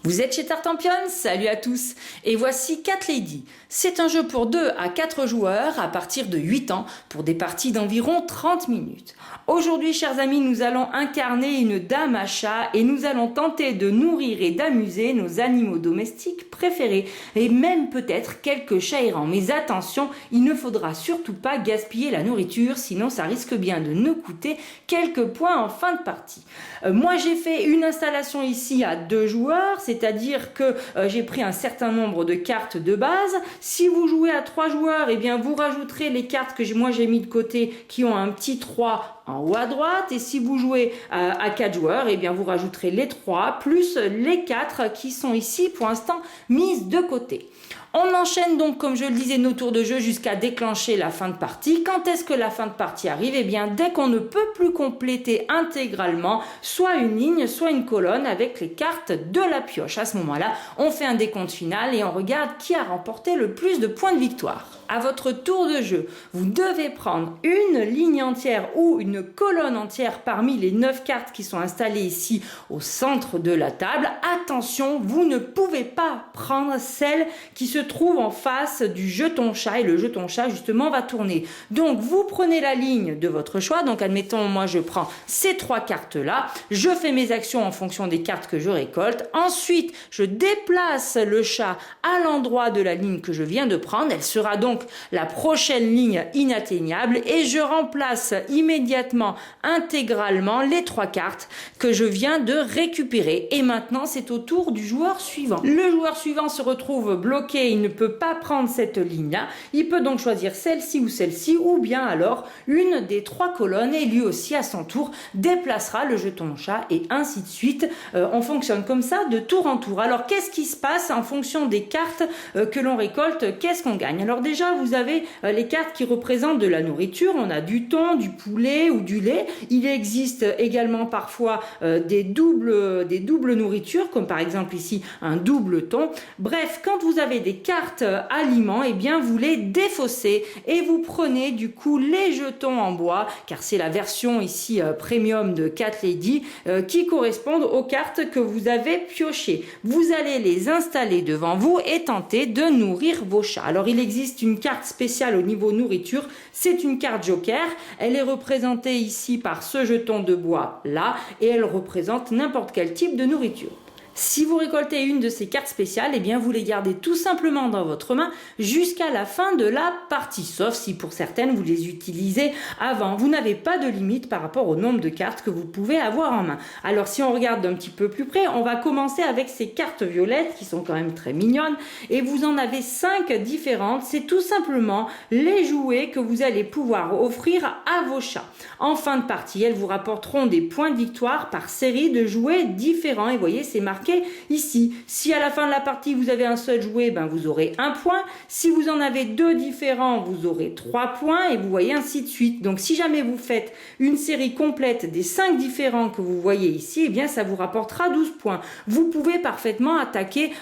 Vous êtes chez Tartampion? Salut à tous! Et voici Cat Lady. C'est un jeu pour 2 à 4 joueurs à partir de 8 ans pour des parties d'environ 30 minutes. Aujourd'hui, chers amis, nous allons incarner une dame à chat et nous allons tenter de nourrir et d'amuser nos animaux domestiques préférés et même peut-être quelques chats errants. Mais attention, il ne faudra surtout pas gaspiller la nourriture, sinon ça risque bien de nous coûter quelques points en fin de partie. Moi, j'ai fait une installation ici à 2 joueurs, c'est-à-dire que j'ai pris un certain nombre de cartes de base. Si vous jouez à 3 joueurs, eh bien vous rajouterez les cartes que moi j'ai mis de côté qui ont un petit 3 en haut à droite, et si vous jouez à 4 joueurs, eh bien vous rajouterez les 3 plus les 4 qui sont ici pour l'instant mises de côté. On enchaîne donc, comme je le disais, nos tours de jeu jusqu'à déclencher la fin de partie. Quand est-ce que la fin de partie arrive? Eh bien, dès qu'on ne peut plus compléter intégralement soit une ligne, soit une colonne avec les cartes de la pioche. À ce moment-là, on fait un décompte final et on regarde qui a remporté le plus de points de victoire. À votre tour de jeu, vous devez prendre une ligne entière ou une colonne entière parmi les 9 cartes qui sont installées ici au centre de la table. Attention, vous ne pouvez pas prendre celle qui se trouve en face du jeton chat, et le jeton chat justement va tourner. Donc vous prenez la ligne de votre choix, donc admettons moi je prends ces 3 cartes là, je fais mes actions en fonction des cartes que je récolte, ensuite je déplace le chat à l'endroit de la ligne que je viens de prendre, elle sera donc la prochaine ligne inatteignable et je remplace immédiatement intégralement les 3 cartes que je viens de récupérer. Et maintenant c'est au tour du joueur suivant. Le joueur suivant se retrouve bloqué, il ne peut pas prendre cette ligne-là, il peut donc choisir celle-ci ou bien alors une des 3 colonnes et lui aussi à son tour déplacera le jeton chat et ainsi de suite. On fonctionne comme ça de tour en tour. Alors qu'est-ce qui se passe en fonction des cartes que l'on récolte? Qu'est-ce qu'on gagne? Alors déjà vous avez les cartes qui représentent de la nourriture, on a du thon, du poulet ou du lait. Il existe également parfois des doubles nourritures, comme par exemple ici un double thon. Bref, quand vous avez des cartes aliments, et bien vous les défaussez et vous prenez du coup les jetons en bois, car c'est la version ici premium de Cat Lady qui correspondent aux cartes que vous avez piochées. Vous allez les installer devant vous et tenter de nourrir vos chats. Alors il existe une carte spéciale au niveau nourriture, c'est une carte joker, elle est représentée ici par ce jeton de bois là et elle représente n'importe quel type de nourriture. Si vous récoltez une de ces cartes spéciales, eh bien vous les gardez tout simplement dans votre main jusqu'à la fin de la partie, sauf si pour certaines vous les utilisez avant. Vous n'avez pas de limite par rapport au nombre de cartes que vous pouvez avoir en main. Alors si on regarde d'un petit peu plus près, on va commencer avec ces cartes violettes qui sont quand même très mignonnes et vous en avez 5 différentes. C'est tout simplement les jouets que vous allez pouvoir offrir à vos chats. En fin de partie, elles vous rapporteront des points de victoire par série de jouets différents et vous voyez c'est marqué ici. Si à la fin de la partie vous avez un seul jouet, ben vous aurez 1 point. Si vous en avez 2 différents, vous aurez 3 points et vous voyez ainsi de suite. Donc si jamais vous faites une série complète des 5 différents que vous voyez ici, eh bien ça vous rapportera 12 points. Vous pouvez parfaitement attaquer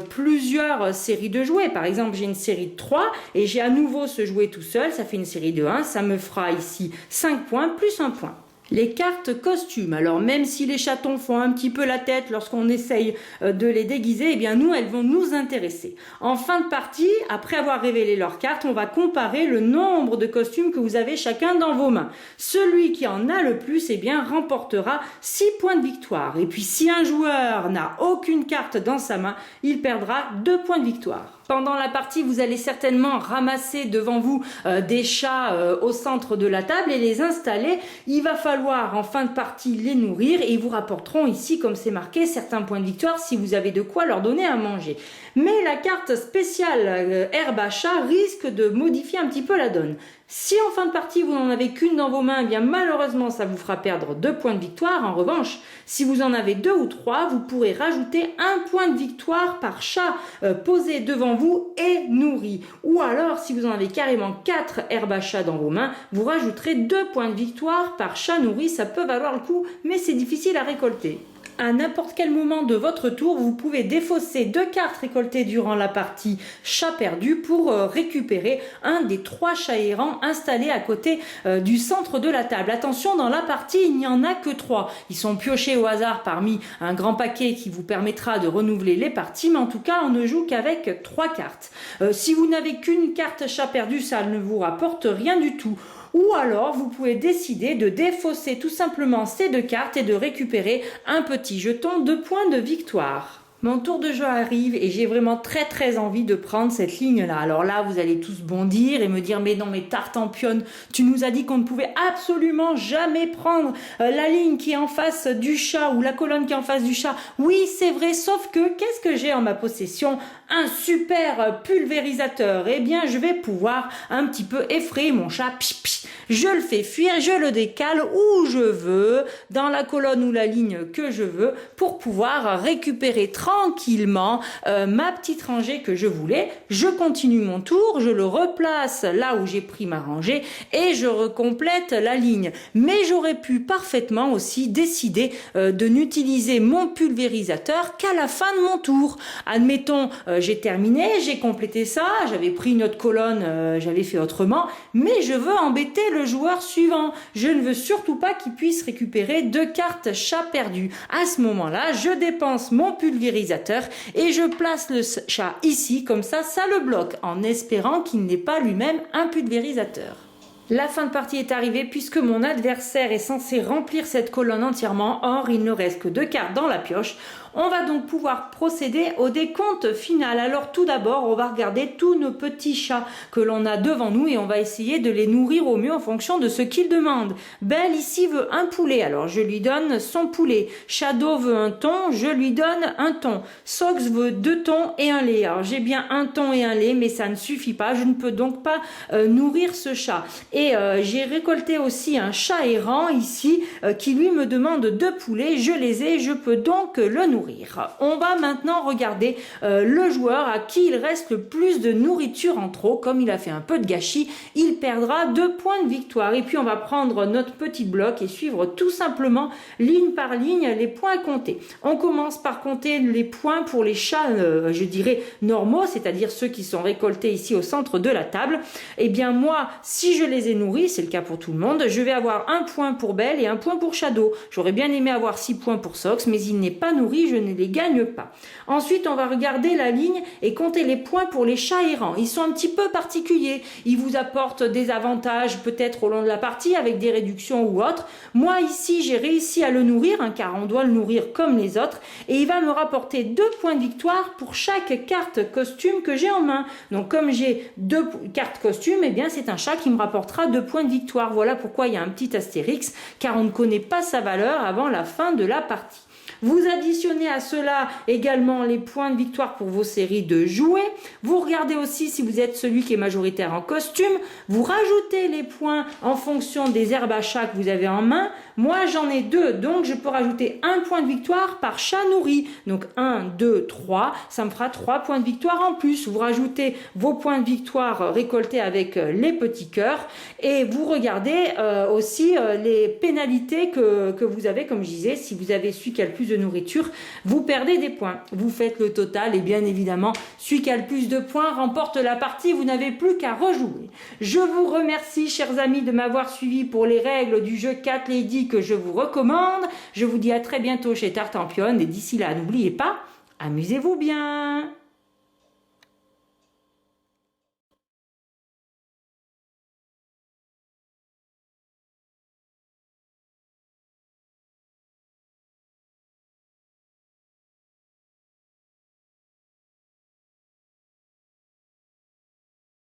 plusieurs séries de jouets. Par exemple, j'ai une série de 3 et j'ai à nouveau ce jouet tout seul, ça fait une série de 1, ça me fera ici 5 points plus 1 point. Les cartes costumes, alors même si les chatons font un petit peu la tête lorsqu'on essaye de les déguiser, eh bien nous, elles vont nous intéresser. En fin de partie, après avoir révélé leurs cartes, on va comparer le nombre de costumes que vous avez chacun dans vos mains. Celui qui en a le plus, eh bien remportera 6 points de victoire. Et puis si un joueur n'a aucune carte dans sa main, il perdra 2 points de victoire. Pendant la partie, vous allez certainement ramasser devant vous des chats au centre de la table et les installer. Il va falloir en fin de partie les nourrir et ils vous rapporteront ici, comme c'est marqué, certains points de victoire si vous avez de quoi leur donner à manger. Mais la carte spéciale herbe à chat risque de modifier un petit peu la donne. Si en fin de partie vous n'en avez qu'une dans vos mains, eh bien malheureusement ça vous fera perdre 2 points de victoire. En revanche, si vous en avez 2 ou 3, vous pourrez rajouter 1 point de victoire par chat posé devant vous et nourri. Ou alors, si vous en avez carrément 4 herbes à chat dans vos mains, vous rajouterez 2 points de victoire par chat nourri. Ça peut valoir le coup, mais c'est difficile à récolter. À n'importe quel moment de votre tour, vous pouvez défausser 2 cartes récoltées durant la partie chat perdu pour récupérer un des 3 chats errants installés à côté du centre de la table. Attention, dans la partie, il n'y en a que 3. Ils sont piochés au hasard parmi un grand paquet qui vous permettra de renouveler les parties, mais en tout cas, on ne joue qu'avec 3 cartes. Si vous n'avez qu'une carte chat perdu, ça ne vous rapporte rien du tout. Ou alors, vous pouvez décider de défausser tout simplement ces 2 cartes et de récupérer un petit jeton de points de victoire. Mon tour de jeu arrive et j'ai vraiment très envie de prendre cette ligne-là. Alors là, vous allez tous bondir et me dire « Mais non, mais Tartampion, tu nous as dit qu'on ne pouvait absolument jamais prendre la ligne qui est en face du chat ou la colonne qui est en face du chat. » Oui, c'est vrai, sauf que qu'est-ce que j'ai en ma possession? Un super pulvérisateur. Eh bien, je vais pouvoir un petit peu effrayer mon chat. Je le fais fuir, je le décale où je veux, dans la colonne ou la ligne que je veux, pour pouvoir récupérer tranquillement ma petite rangée que je voulais. Je continue mon tour, je le replace là où j'ai pris ma rangée et je recomplète la ligne. Mais j'aurais pu parfaitement aussi décider de n'utiliser mon pulvérisateur qu'à la fin de mon tour. Admettons, j'ai terminé, j'ai complété ça, j'avais pris une autre colonne, j'avais fait autrement, mais je veux embêter le joueur suivant. Je ne veux surtout pas qu'il puisse récupérer 2 cartes chat perdu. À ce moment-là, je dépense mon pulvérisateur et je place le chat ici, comme ça le bloque, en espérant qu'il n'ait pas lui-même un pulvérisateur. La fin de partie est arrivée puisque mon adversaire est censé remplir cette colonne entièrement. Or, il ne reste que 2 cartes dans la pioche. On va donc pouvoir procéder au décompte final. Alors tout d'abord, on va regarder tous nos petits chats que l'on a devant nous et on va essayer de les nourrir au mieux en fonction de ce qu'ils demandent. Belle ici veut un poulet, alors je lui donne son poulet. Shadow veut un thon, je lui donne un thon. Sox veut 2 thons et un lait. Alors j'ai bien un thon et un lait, mais ça ne suffit pas. Je ne peux donc pas nourrir ce chat. Et j'ai récolté aussi un chat errant ici qui lui me demande 2 poulets. Je les ai, je peux donc le nourrir. On va maintenant regarder le joueur à qui il reste le plus de nourriture en trop. Comme il a fait un peu de gâchis, il perdra 2 points de victoire. Et puis on va prendre notre petit bloc et suivre tout simplement ligne par ligne les points à compter. On commence par compter les points pour les chats, je dirais normaux, c'est-à-dire ceux qui sont récoltés ici au centre de la table. Eh bien moi, si je les ai nourris, c'est le cas pour tout le monde, je vais avoir 1 point pour Belle et 1 point pour Shadow. J'aurais bien aimé avoir 6 points pour Sox, mais il n'est pas nourri, je ne les gagne pas. Ensuite, on va regarder la ligne et compter les points pour les chats errants. Ils sont un petit peu particuliers. Ils vous apportent des avantages peut-être au long de la partie avec des réductions ou autres. Moi, ici, j'ai réussi à le nourrir, car on doit le nourrir comme les autres. Et il va me rapporter 2 points de victoire pour chaque carte costume que j'ai en main. Donc, comme j'ai 2 cartes costume, eh bien, c'est un chat qui me rapportera 2 points de victoire. Voilà pourquoi il y a un petit astérix, car on ne connaît pas sa valeur avant la fin de la partie. Vous additionnez à cela également les points de victoire pour vos séries de jouets. Vous regardez aussi si vous êtes celui qui est majoritaire en costume. Vous rajoutez les points en fonction des herbes à chat que vous avez en main. Moi, j'en ai 2, donc je peux rajouter 1 point de victoire par chat nourri. Donc 1, 2, 3, ça me fera 3 points de victoire en plus. Vous rajoutez vos points de victoire récoltés avec les petits cœurs. Et vous regardez aussi les pénalités que vous avez, comme je disais, si vous avez celui qui a le plus de nourriture, vous perdez des points. Vous faites le total et bien évidemment, celui qui a le plus de points remporte la partie. Vous n'avez plus qu'à rejouer. Je vous remercie, chers amis, de m'avoir suivi pour les règles du jeu Cat Lady que je vous recommande. Je vous dis à très bientôt chez Tartampion et d'ici là, n'oubliez pas, amusez-vous bien.